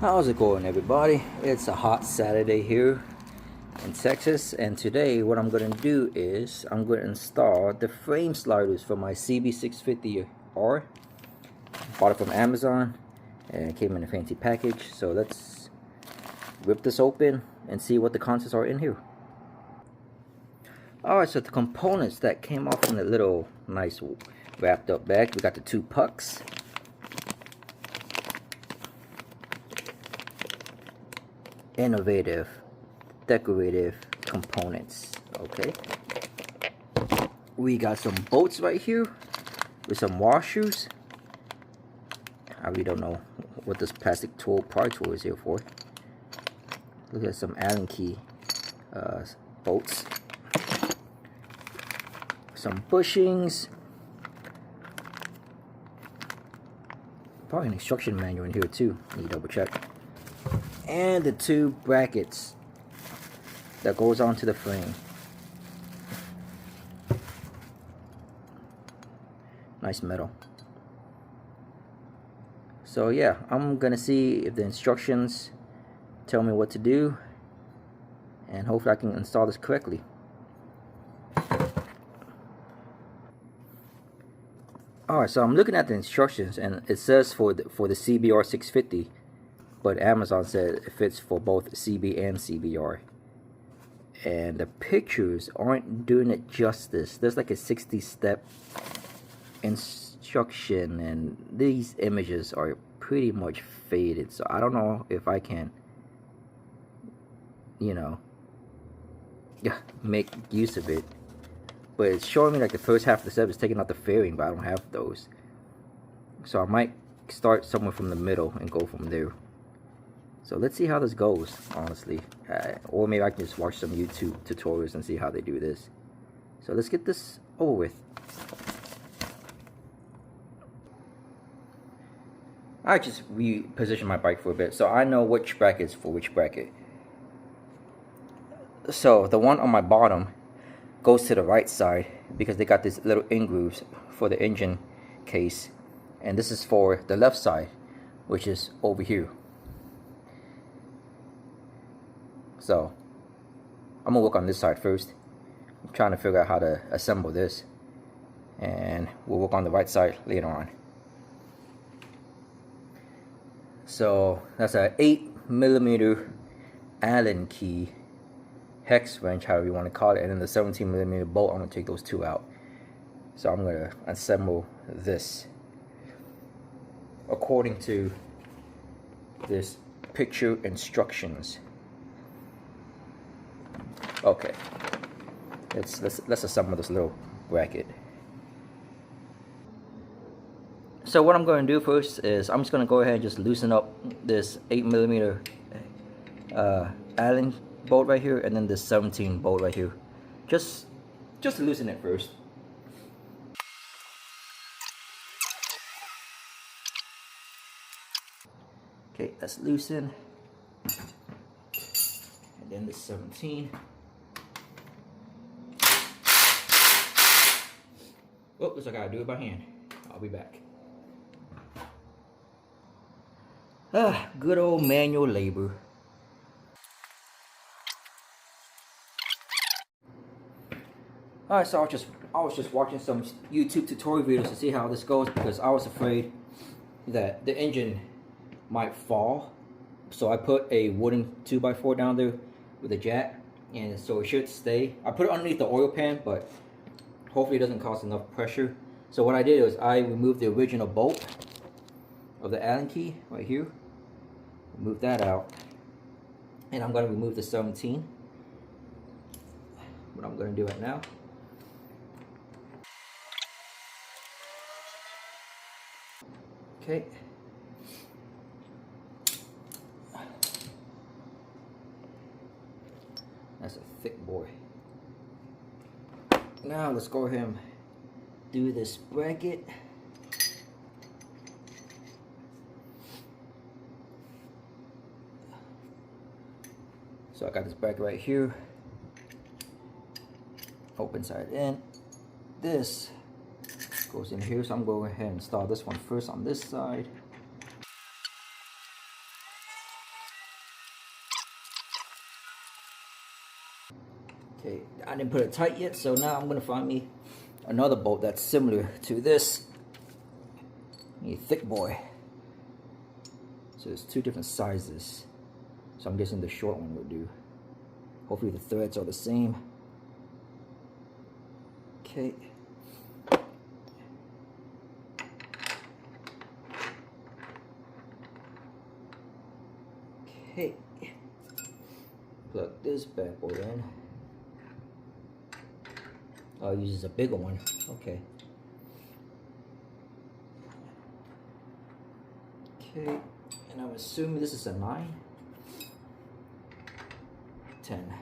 How's it going, everybody? It's a hot Saturday here in Texas, and today what I'm going to do is I'm going to install the frame sliders for my CB650R. Bought it from Amazon and it came in a fancy package, so let's rip this open and see what the contents are in here. Alright, so the components that came off in the little nice wrapped up bag, we got the two pucks, innovative, decorative components. Okay, we got some bolts right here with some washers. I really don't know what this plastic tool, pry tool, is here for. Look at some Allen key bolts, some bushings, probably an instruction manual in here too. Need to double check. And the two brackets that goes onto the frame. Nice metal. So yeah, I'm gonna see if the instructions tell me what to do, and hopefully I can install this correctly. Alright, so I'm looking at the instructions and it says for the CBR 650, but Amazon said it fits for both CB and CBR. And the pictures aren't doing it justice. There's like a 60-step instruction and these images are pretty much faded. So I don't know if I can, you know, make use of it. But it's showing me like the first half of the step is taking out the fairing, but I don't have those. So I might start somewhere from the middle and go from there. So let's see how this goes, honestly. Or maybe I can just watch some YouTube tutorials and see how they do this. So let's get this over with. I just reposition my bike for a bit so I know which brackets for which bracket. So the one on my bottom goes to the right side because they got these little in grooves for the engine case. And this is for the left side, which is over here. So I'm gonna work on this side first. I'm trying to figure out how to assemble this, and we'll work on the right side later on. So that's a 8mm Allen key hex wrench, however you want to call it, and then the 17mm bolt. I'm gonna take those two out. So I'm gonna assemble this according to this picture instructions. Okay, let's assemble this little bracket. So what I'm going to do first is I'm just going to go ahead and just loosen up this 8mm Allen bolt right here, and then this 17 bolt right here. Just loosen it first. Okay, that's loosen. And then the 17. Oh, looks like I gotta do it by hand. I'll be back. Good old manual labor. Alright, so I was just watching some YouTube tutorial videos to see how this goes because I was afraid that the engine might fall. So I put a wooden 2x4 down there with a jack, and so it should stay. I put it underneath the oil pan, but hopefully it doesn't cause enough pressure. So what I did was I removed the original bolt of the Allen key right here. Remove that out. And I'm going to remove the 17. But I'm going to do it now. Okay. That's a thick boy. Now let's go ahead and do this bracket. So I got this bracket right here. Open side in. This goes in here, so I'm going to go ahead and install this one first on this side. Okay, I didn't put it tight yet, so now I'm gonna find me another bolt that's similar to this. A thick boy. So there's two different sizes. So I'm guessing the short one will do. Hopefully the threads are the same. Okay. Okay. Plug this bad boy in. I'll use a bigger one. Okay. Okay. And I'm assuming this is a 9. 10.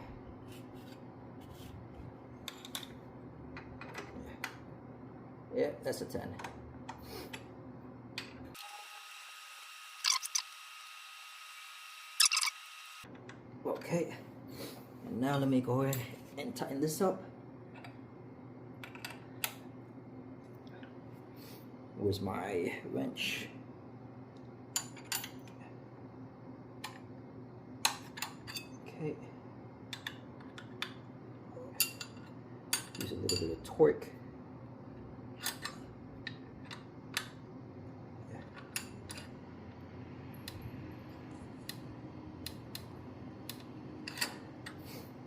Yeah, that's a 10. Okay, and now let me go ahead and tighten this up. Where's my wrench? Okay. Use a little bit of torque.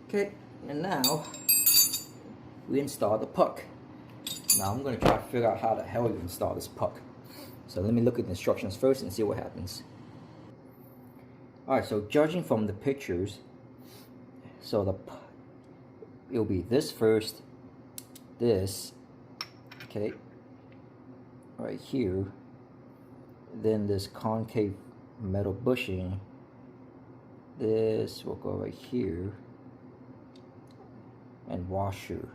Okay, and now we install the puck. Now I'm going to try to figure out how the hell you install this puck. So let me look at the instructions first and see what happens. Alright, so judging from the pictures, so it'll be this first, this, okay, right here, then this concave metal bushing, this will go right here, and washer.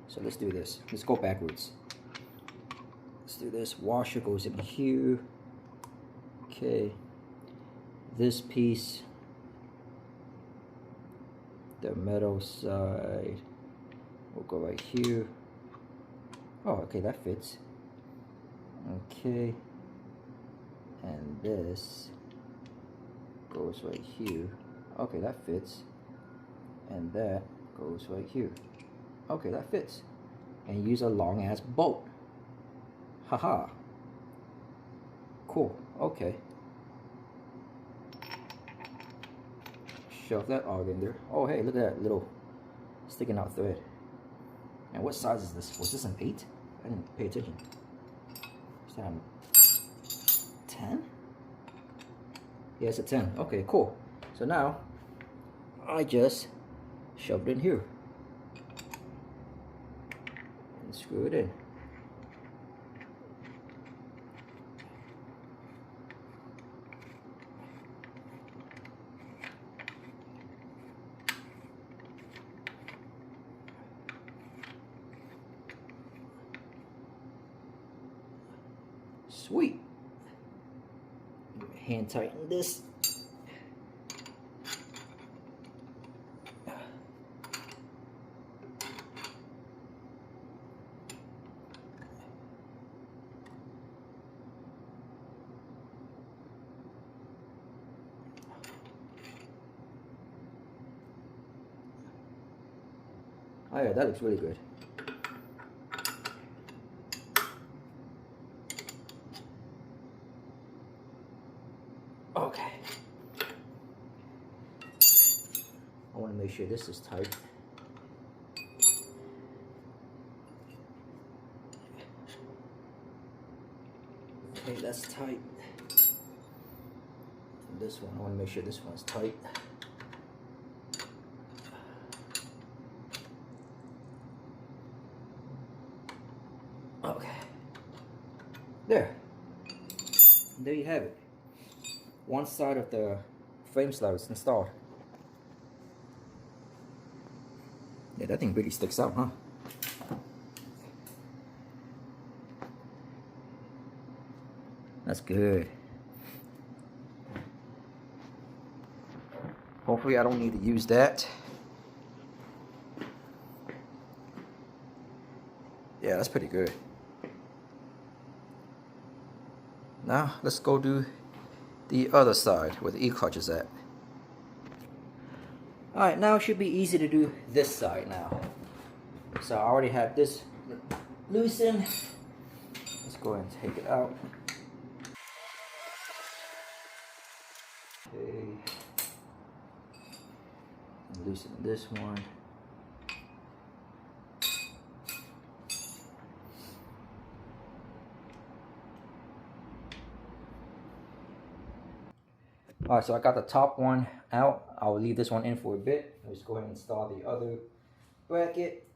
So let's do this. Let's go backwards. Let's do this. Washer goes in here. Okay. This piece, the metal side, will go right here. Oh, okay, that fits. Okay. And this goes right here. Okay, that fits. And that goes right here. Okay, that fits. And use a long ass bolt. Haha. Cool. Okay. Shove that all in there. Oh, hey, look at that little sticking out thread. And what size is this? Was this an 8? I didn't pay attention. Is that a 10? Yeah, it's a 10. Okay, cool. So now I just shove it in here. And screw it in. Sweet. Hand tighten this. Oh yeah, that looks really good. Okay. I want to make sure this is tight. Okay, that's tight. And this one, I want to make sure this one's tight. Okay. There you have it. One side of the frame slider is installed. Yeah, that thing really sticks out, huh? That's good. Hopefully I don't need to use that. Yeah, that's pretty good. Now let's go do the other side where the E-clutch is at. Alright, now it should be easy to do this side now. So I already have this loosened. Let's go ahead and take it out. Okay. Loosen this one. Alright, so I got the top one out. I'll leave this one in for a bit. Let's go ahead and install the other bracket.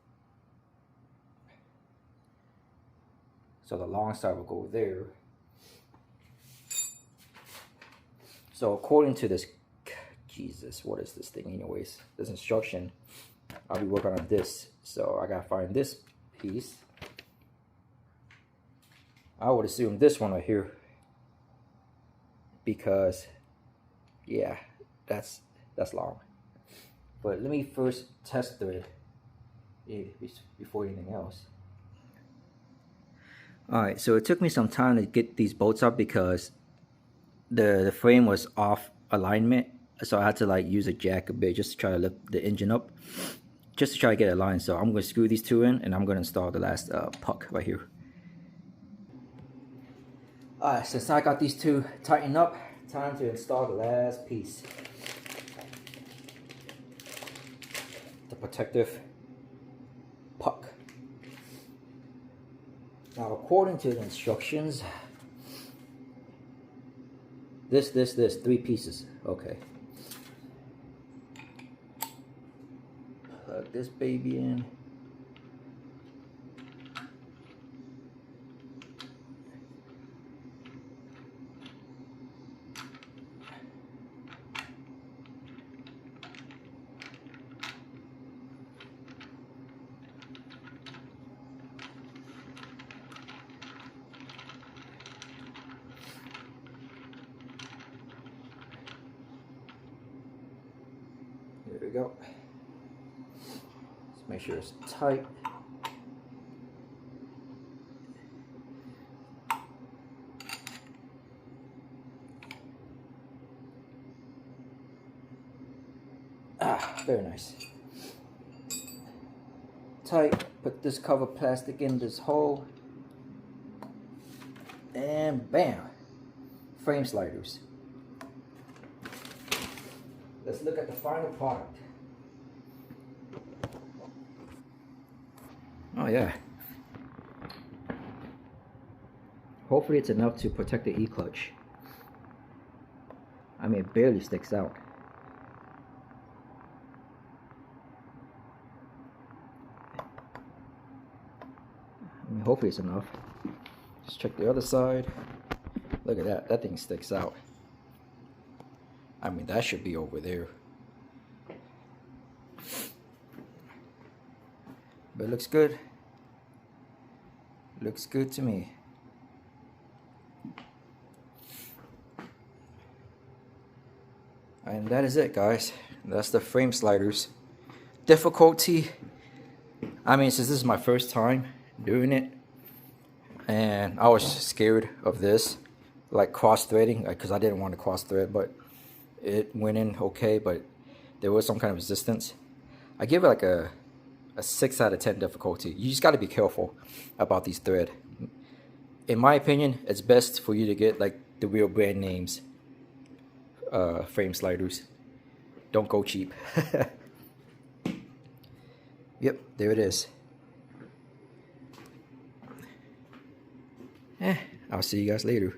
So the long side will go there. So according to this, Jesus, what is this thing anyways? This instruction, I'll be working on this. So I gotta find this piece. I would assume this one right here, because yeah, that's long. But let me first test thread it before anything else. Alright, so it took me some time to get these bolts up because the frame was off alignment, so I had to like use a jack a bit just to try to lift the engine up, just to try to get it aligned. So I'm going to screw these two in and I'm going to install the last puck right here. Alright, since I got these two tightened up, time to install the last piece. The protective puck. Now according to the instructions, this, 3 pieces. Okay. Plug this baby in. There we go. Let's make sure it's tight. Ah, very nice. Tight. Put this cover plastic in this hole. And bam! Frame sliders. Let's look at the final product. Oh yeah. Hopefully it's enough to protect the E-clutch. I mean, it barely sticks out. I mean, hopefully it's enough. Just check the other side. Look at that. That thing sticks out. I mean, that should be over there. But it looks good. Looks good to me. And that is it, guys. That's the frame sliders. Difficulty, I mean, since this is my first time doing it, and I was scared of this, like cross-threading, because I didn't want to cross-thread, but it went in okay, but there was some kind of resistance. I give it like a 6 out of 10 difficulty. You just got to be careful about these thread. In my opinion, it's best for you to get like the real brand names frame sliders. Don't go cheap. Yep, there it is. I'll see you guys later.